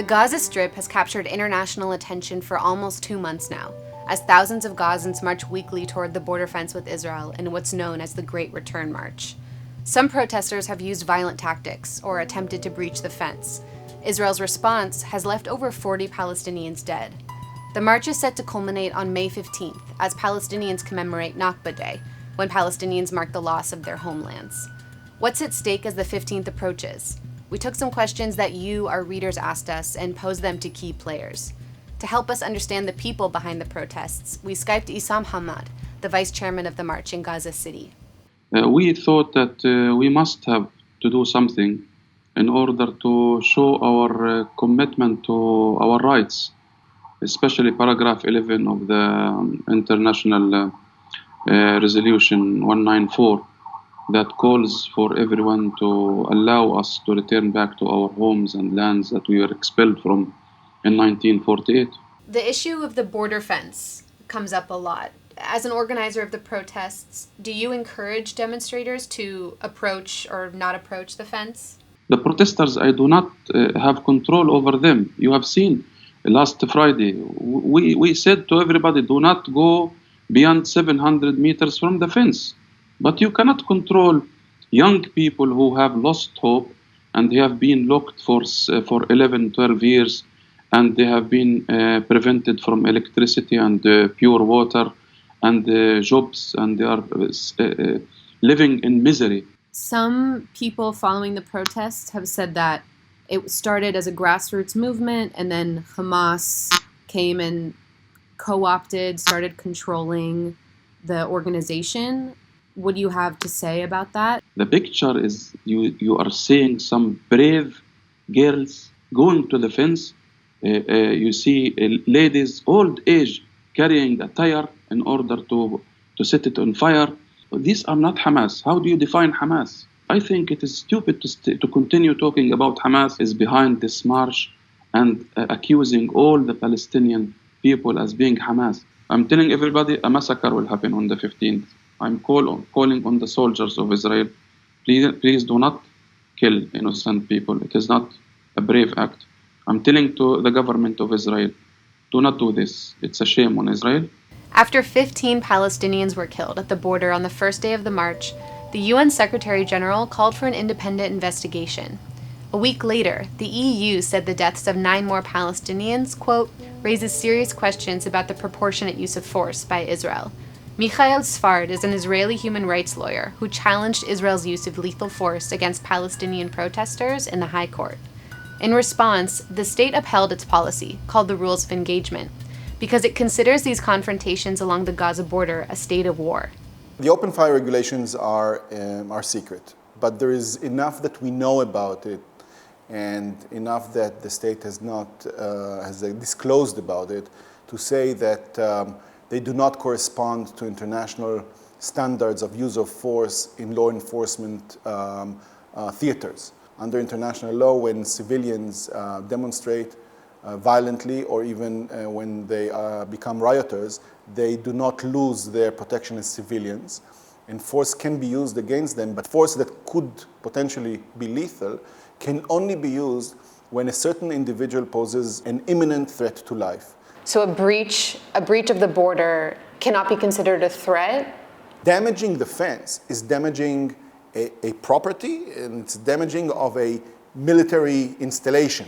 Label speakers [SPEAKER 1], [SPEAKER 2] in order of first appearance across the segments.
[SPEAKER 1] The Gaza Strip has captured international attention for almost 2 months now, as thousands of Gazans march weekly toward the border fence with Israel in what's known as the Great Return March. Some protesters have used violent tactics or attempted to breach the fence. Israel's response has left over 40 Palestinians dead. The march is set to culminate on May 15th, as Palestinians commemorate Nakba Day, when Palestinians mark the loss of their homelands. What's at stake as the 15th approaches? We took some questions that you, our readers, asked us and posed them to key players. To help us understand the people behind the protests, we Skyped Issam Hamad, the vice chairman of the march in Gaza City.
[SPEAKER 2] We thought that we must have to do something in order to show our commitment to our rights, especially paragraph 11 of the International Resolution 194 that calls for everyone to allow us to return back to our homes and lands that we were expelled from in 1948.
[SPEAKER 1] The issue of the border fence comes up a lot. As an organizer of the protests, do you encourage demonstrators to approach or not approach the fence?
[SPEAKER 2] The protesters, I do not have control over them. You have seen last Friday, we said to everybody, do not go beyond 700 meters from the fence. But you cannot control young people who have lost hope and they have been locked for 11, 12 years and they have been prevented from electricity and pure water and jobs, and they are living in misery.
[SPEAKER 1] Some people following the protests have said that it started as a grassroots movement and then Hamas came and co-opted, started controlling the organization. What do you have to say about that?
[SPEAKER 2] The picture is you are seeing some brave girls going to the fence. You see ladies, old age, carrying a tire in order to set it on fire. These are not Hamas. How do you define Hamas? I think it is stupid to continue talking about Hamas is behind this march and accusing all the Palestinian people as being Hamas. I'm telling everybody a massacre will happen on the 15th. I'm calling on the soldiers of Israel, please do not kill innocent people. It is not a brave act. I'm telling to the government of Israel, do not do this. It's a shame on Israel.
[SPEAKER 1] After 15 Palestinians were killed at the border on the first day of the march, the UN Secretary General called for an independent investigation. A week later, the EU said the deaths of 9 more Palestinians, quote, raises serious questions about the proportionate use of force by Israel. Michael Sfard is an Israeli human rights lawyer who challenged Israel's use of lethal force against Palestinian protesters in the High Court. In response, the state upheld its policy, called the Rules of Engagement, because it considers these confrontations along the Gaza border a state of war.
[SPEAKER 3] The open fire regulations are secret, but there is enough that we know about it and enough that the state has disclosed about it to say that they do not correspond to international standards of use of force in law enforcement theaters. Under international law, when civilians demonstrate violently or even when they become rioters, they do not lose their protection as civilians. And force can be used against them, but force that could potentially be lethal can only be used when a certain individual poses an imminent threat to life.
[SPEAKER 1] So a breach of the border cannot be considered a threat?
[SPEAKER 3] Damaging the fence is damaging a property, and it's damaging of a military installation,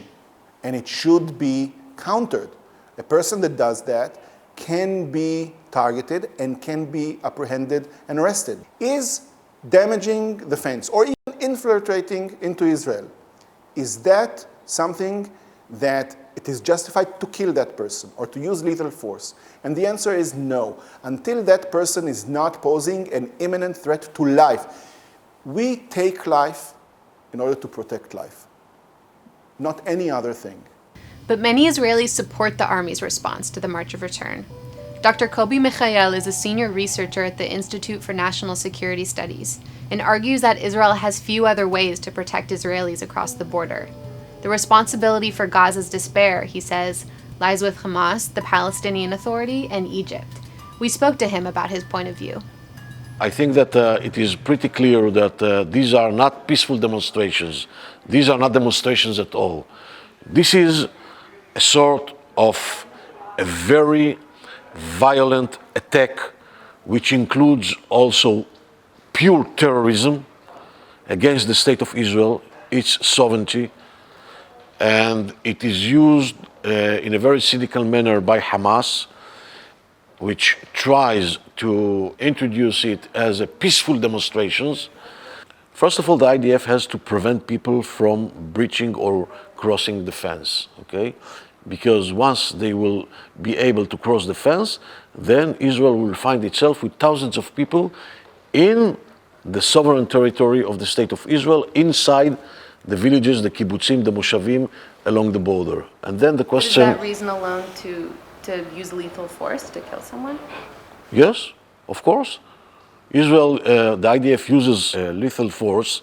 [SPEAKER 3] and it should be countered. A person that does that can be targeted and can be apprehended and arrested. Is damaging the fence or even infiltrating into Israel, is that something that it is justified to kill that person or to use lethal force? And the answer is no. Until that person is not posing an imminent threat to life. We take life in order to protect life, not any other thing.
[SPEAKER 1] But many Israelis support the army's response to the March of Return. Dr. Kobi Michael is a senior researcher at the Institute for National Security Studies and argues that Israel has few other ways to protect Israelis across the border. The responsibility for Gaza's despair, he says, lies with Hamas, the Palestinian Authority, and Egypt. We spoke to him about his point of view.
[SPEAKER 4] I think that it is pretty clear that these are not peaceful demonstrations. These are not demonstrations at all. This is a sort of a very violent attack, which includes also pure terrorism against the state of Israel, its sovereignty, and it is used in a very cynical manner by Hamas, which tries to introduce it as a peaceful demonstrations. First of all, the IDF has to prevent people from breaching or crossing the fence, okay? Because once they will be able to cross the fence, then Israel will find itself with thousands of people in the sovereign territory of the state of Israel, inside the villages, the kibbutzim, the moshavim, along the border. And then the question...
[SPEAKER 1] Is that reason alone to use lethal force to kill someone?
[SPEAKER 4] Yes, of course. Israel, the IDF uses lethal force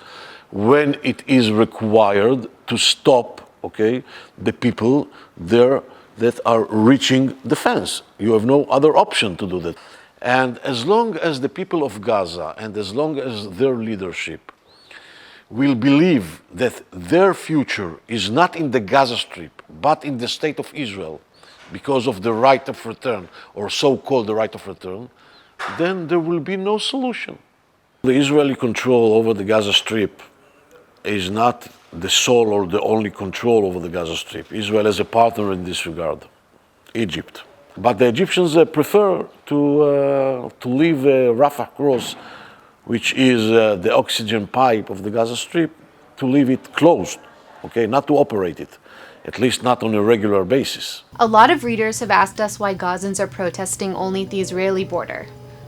[SPEAKER 4] when it is required to stop, okay, the people there that are reaching the fence. You have no other option to do that. And as long as the people of Gaza and as long as their leadership will believe that their future is not in the Gaza Strip, but in the state of Israel, because of the right of return, or so-called the right of return, then there will be no solution. The Israeli control over the Gaza Strip is not the sole or the only control over the Gaza Strip. Israel has a partner in this regard, Egypt. But the Egyptians prefer to leave Rafah cross, which is the oxygen pipe of the Gaza Strip, to leave it closed, okay, not to operate it, at least not on a regular basis.
[SPEAKER 1] A lot of readers have asked us why Gazans are protesting only at the Israeli border.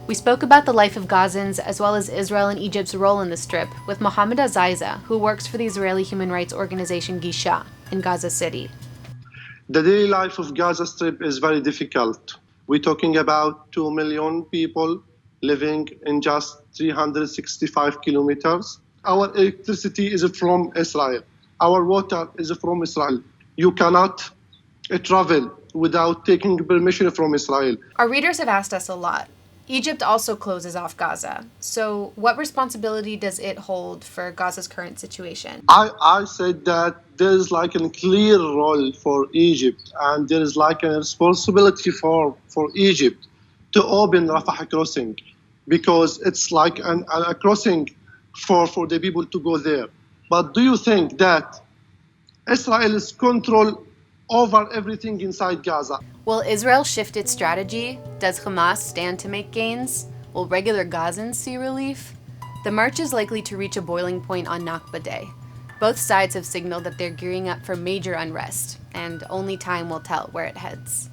[SPEAKER 1] We spoke about the life of Gazans as well as Israel and Egypt's role in the Strip with Mohammed Azaiza, who works for the Israeli human rights organization Gisha in Gaza City.
[SPEAKER 5] The daily life of Gaza Strip is very difficult. We're talking about 2 million people living in just 365 kilometers. Our electricity is from Israel. Our water is from Israel. You cannot travel without taking permission from Israel.
[SPEAKER 1] Our readers have asked us a lot. Egypt also closes off Gaza. So what responsibility does it hold for Gaza's current situation?
[SPEAKER 5] I said that there is like a clear role for Egypt, and there is like a responsibility for Egypt to open Rafah crossing, because it's like a crossing for the people to go there. But do you think that Israel's control over everything inside Gaza?
[SPEAKER 1] Will Israel shift its strategy? Does Hamas stand to make gains? Will regular Gazans see relief? The march is likely to reach a boiling point on Nakba Day. Both sides have signaled that they're gearing up for major unrest, and only time will tell where it heads.